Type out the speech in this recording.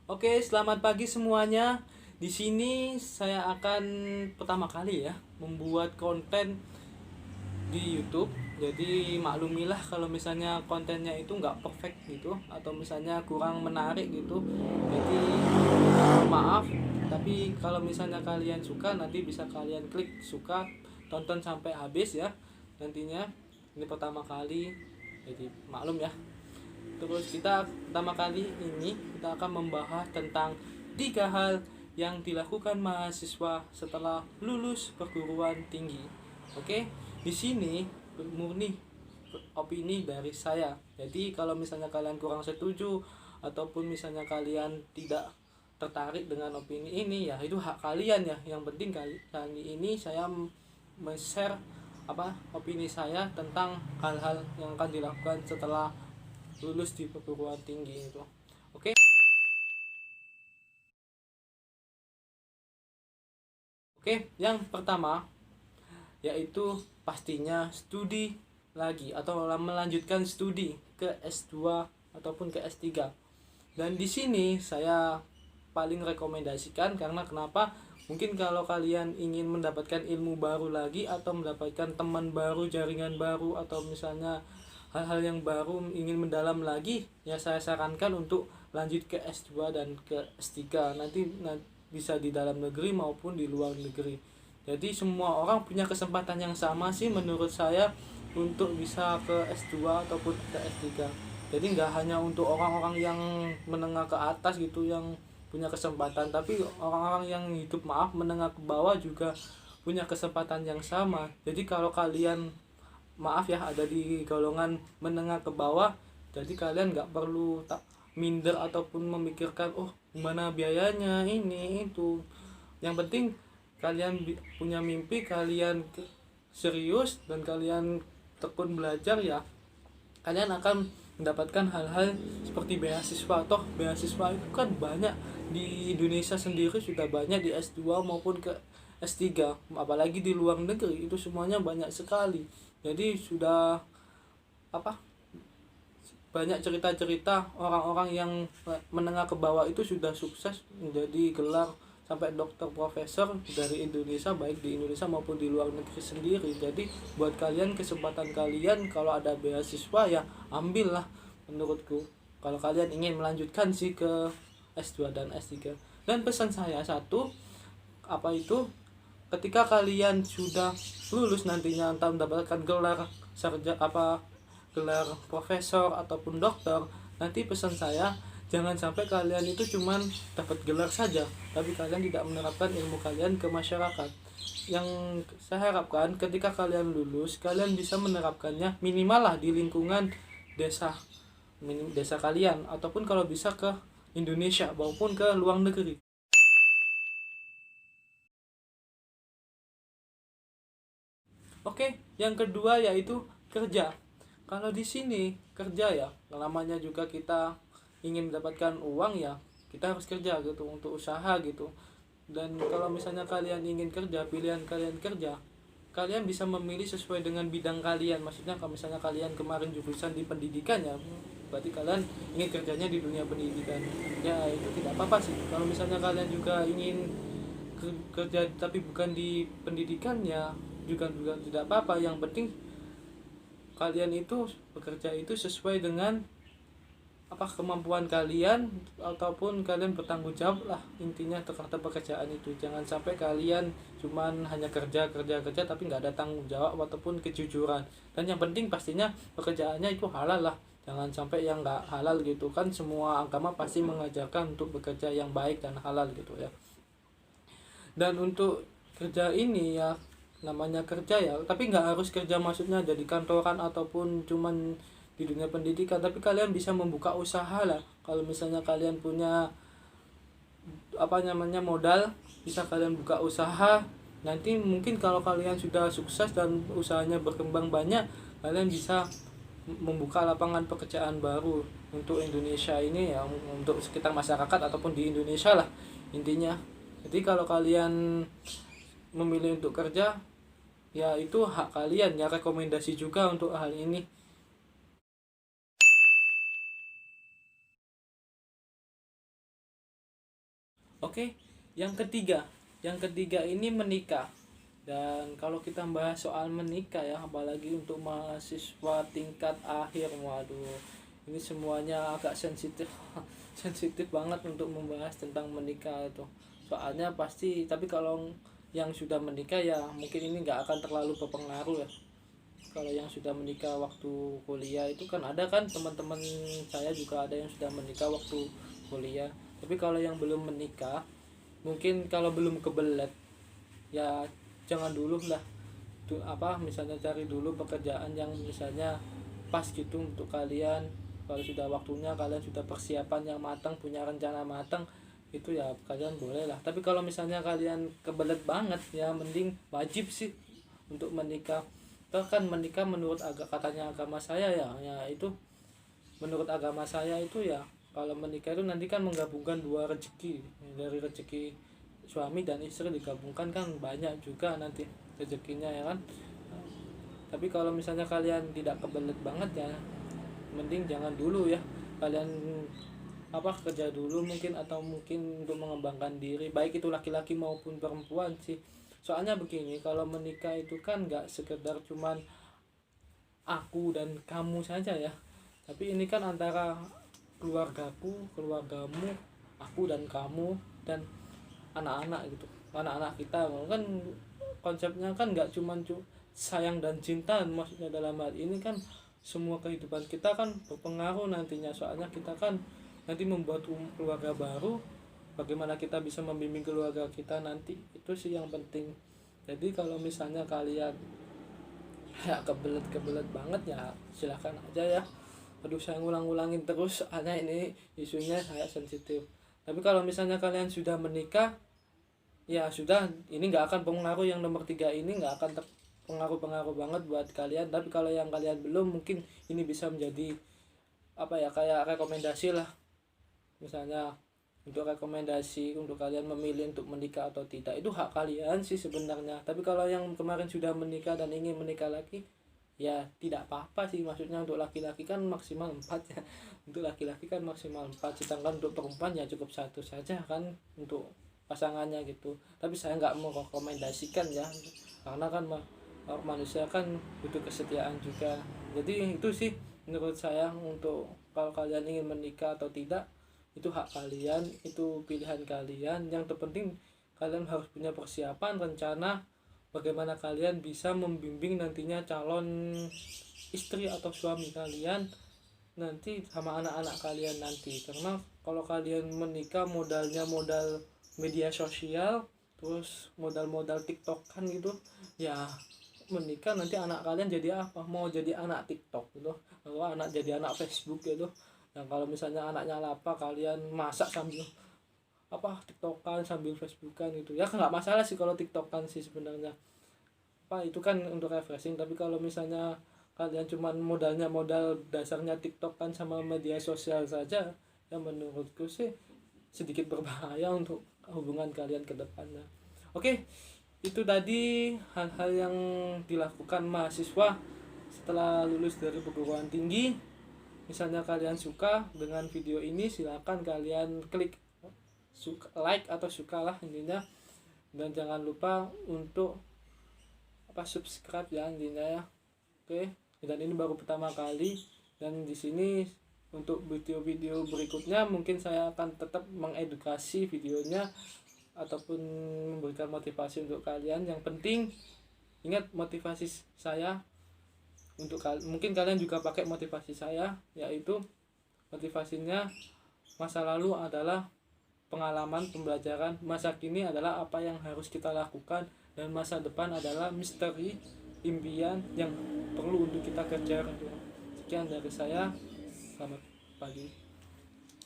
Oke, selamat pagi semuanya. Di sini saya akan pertama kali ya membuat konten di YouTube. Jadi maklumilah kalau misalnya kontennya itu nggak perfect gitu atau misalnya kurang menarik gitu. Jadi maaf, tapi kalau misalnya kalian suka nanti bisa kalian klik suka, tonton sampai habis ya. Nantinya ini pertama kali. Jadi maklum ya. Terus kita pertama kali ini kita akan membahas tentang 3 hal yang dilakukan mahasiswa setelah lulus perguruan tinggi. Oke, di sini murni opini dari saya. Jadi kalau misalnya kalian kurang setuju ataupun misalnya kalian tidak tertarik dengan opini ini, ya itu hak kalian ya. Yang penting kali ini saya share opini saya tentang hal-hal yang akan dilakukan setelah lulus di perguruan tinggi itu. Oke. Oke, yang pertama yaitu pastinya studi lagi atau melanjutkan studi ke S2 ataupun ke S3. Dan di sini saya paling rekomendasikan karena kenapa? Mungkin kalau kalian ingin mendapatkan ilmu baru lagi atau mendapatkan teman baru, jaringan baru atau misalnya hal-hal yang baru ingin mendalam lagi, ya saya sarankan untuk lanjut ke S2 dan ke S3. Nanti bisa di dalam negeri maupun di luar negeri. Jadi semua orang punya kesempatan yang sama sih menurut saya untuk bisa ke S2 ataupun ke S3. Jadi nggak hanya untuk orang-orang yang menengah ke atas gitu yang punya kesempatan, tapi orang-orang yang hidup menengah ke bawah juga punya kesempatan yang sama. Jadi kalau kalian ada di golongan menengah ke bawah, jadi kalian nggak perlu tak minder ataupun memikirkan gimana biayanya ini itu. Yang penting kalian punya mimpi, kalian serius dan kalian tekun belajar, ya kalian akan mendapatkan hal-hal seperti beasiswa. Toh beasiswa itu kan banyak di Indonesia sendiri, sudah banyak di S2 maupun ke S3, apalagi di luar negeri itu semuanya banyak sekali. Jadi sudah apa banyak cerita-cerita orang-orang yang menengah ke bawah itu sudah sukses menjadi gelar sampai dokter profesor dari Indonesia, baik di Indonesia maupun di luar negeri sendiri. Jadi buat kalian, kesempatan kalian kalau ada beasiswa ya ambillah menurutku, kalau kalian ingin melanjutkan sih ke S2 dan S3. Dan pesan saya satu, ketika kalian sudah lulus nantinya entah mendapatkan gelar gelar profesor ataupun dokter, nanti pesan saya jangan sampai kalian itu cuman dapat gelar saja tapi kalian tidak menerapkan ilmu kalian ke masyarakat. Yang saya harapkan ketika kalian lulus, kalian bisa menerapkannya minimal lah di lingkungan desa, desa kalian, ataupun kalau bisa ke Indonesia maupun ke luar negeri. Oke, yang kedua yaitu kerja. Kalau di sini kerja ya, namanya juga kita ingin mendapatkan uang, ya kita harus kerja gitu untuk usaha gitu. Dan kalau misalnya kalian ingin kerja, pilihan kalian kerja, kalian bisa memilih sesuai dengan bidang kalian. Maksudnya kalau misalnya kalian kemarin jurusan di pendidikan, ya berarti kalian ingin kerjanya di dunia pendidikan, ya itu tidak apa-apa sih. Kalau misalnya kalian juga ingin kerja tapi bukan di pendidikan, ya juga tidak apa-apa. Yang penting kalian itu bekerja itu sesuai dengan kemampuan kalian, ataupun kalian bertanggung jawab lah intinya terhadap pekerjaan itu. Jangan sampai kalian cuman hanya kerja tapi nggak ada tanggung jawab ataupun kejujuran. Dan yang penting pastinya pekerjaannya itu halal lah, jangan sampai yang nggak halal gitu kan. Semua agama pasti mengajarkan untuk bekerja yang baik dan halal gitu ya. Dan untuk kerja ini ya namanya kerja ya, tapi nggak harus kerja maksudnya jadi kantoran ataupun cuman di dunia pendidikan, tapi kalian bisa membuka usaha lah. Kalau misalnya kalian punya modal, bisa kalian buka usaha. Nanti mungkin kalau kalian sudah sukses dan usahanya berkembang banyak, kalian bisa membuka lapangan pekerjaan baru untuk Indonesia ini ya, untuk sekitar masyarakat ataupun di Indonesia lah intinya. Jadi kalau kalian memilih untuk kerja, ya itu hak kalian ya. Rekomendasi juga untuk hal ini. Oke, yang ketiga ini menikah. Dan kalau kita bahas soal menikah ya, apalagi untuk mahasiswa tingkat akhir, waduh, ini semuanya agak sensitif, sensitif banget untuk membahas tentang menikah itu. Soalnya pasti, tapi kalau yang sudah menikah ya mungkin ini nggak akan terlalu berpengaruh ya. Kalau yang sudah menikah waktu kuliah itu kan ada kan teman-teman saya juga ada yang sudah menikah waktu kuliah. Tapi kalau yang belum menikah, mungkin kalau belum kebelet ya jangan dulu lah tuh misalnya cari dulu pekerjaan yang misalnya pas gitu untuk kalian. Kalau sudah waktunya kalian sudah persiapan yang matang, punya rencana matang, itu ya kalian boleh lah. Tapi kalau misalnya kalian kebelet banget ya mending wajib sih untuk menikah. Toh kan menikah menurut katanya agama saya ya itu menurut agama saya itu ya kalau menikah itu nanti kan menggabungkan dua rezeki, dari rezeki suami dan istri digabungkan kan banyak juga nanti rezekinya ya kan. Tapi kalau misalnya kalian tidak kebelet banget ya mending jangan dulu ya, kalian kerja dulu mungkin, atau mungkin untuk mengembangkan diri, baik itu laki-laki maupun perempuan sih. Soalnya begini, kalau menikah itu kan nggak sekedar cuman aku dan kamu saja ya, tapi ini kan antara keluargaku, keluargamu, aku dan kamu, dan anak-anak gitu, anak-anak kita kan. Konsepnya kan nggak cuman sayang dan cinta, maksudnya dalam hal ini kan semua kehidupan kita kan berpengaruh nantinya. Soalnya kita kan nanti membuat keluarga baru, bagaimana kita bisa membimbing keluarga kita nanti, itu sih yang penting. Jadi kalau misalnya kalian ya kebelet banget ya silahkan aja ya. Aduh, saya ngulang-ngulangin terus soalnya ini isunya saya sensitif. Tapi kalau misalnya kalian sudah menikah ya sudah, ini nggak akan pengaruh, yang nomor 3 ini nggak akan pengaruh banget buat kalian. Tapi kalau yang kalian belum, mungkin ini bisa menjadi kayak rekomendasi lah, misalnya untuk rekomendasi untuk kalian memilih untuk menikah atau tidak, itu hak kalian sih sebenarnya. Tapi kalau yang kemarin sudah menikah dan ingin menikah lagi ya tidak apa-apa sih, maksudnya untuk laki-laki kan maksimal 4 ya, untuk laki-laki kan maksimal 4, sedangkan untuk perempuan ya cukup 1 saja kan untuk pasangannya gitu. Tapi saya nggak mau rekomendasikan ya, karena kan manusia kan butuh kesetiaan juga. Jadi itu sih menurut saya, untuk kalau kalian ingin menikah atau tidak itu hak kalian, itu pilihan kalian. Yang terpenting kalian harus punya persiapan, rencana bagaimana kalian bisa membimbing nantinya calon istri atau suami kalian nanti sama anak-anak kalian nanti. Karena kalau kalian menikah modalnya modal media sosial, terus modal TikTok kan gitu ya, menikah nanti anak kalian jadi apa, mau jadi anak TikTok gitu, atau jadi anak Facebook gitu. Nah kalau misalnya anaknya lapar, kalian masak sambil TikTokan sambil Facebookan gitu ya, nggak masalah sih kalau TikTokan sih sebenarnya, itu kan untuk refreshing. Tapi kalau misalnya kalian cuman modal dasarnya TikTokan sama media sosial saja, ya menurutku sih sedikit berbahaya untuk hubungan kalian ke depannya. Oke, itu tadi hal-hal yang dilakukan mahasiswa setelah lulus dari perguruan tinggi. Misalnya kalian suka dengan video ini, silakan kalian klik like atau sukalah intinya, dan jangan lupa untuk subscribe ya intinya ya. Oke, dan ini baru pertama kali, dan di sini untuk video-video berikutnya mungkin saya akan tetap mengedukasi videonya ataupun memberikan motivasi untuk kalian. Yang penting ingat motivasi saya untuk mungkin kalian juga pakai motivasi saya, yaitu motivasinya masa lalu adalah pengalaman pembelajaran, masa kini adalah apa yang harus kita lakukan, dan masa depan adalah misteri impian yang perlu untuk kita kejar. Sekian dari saya, selamat pagi.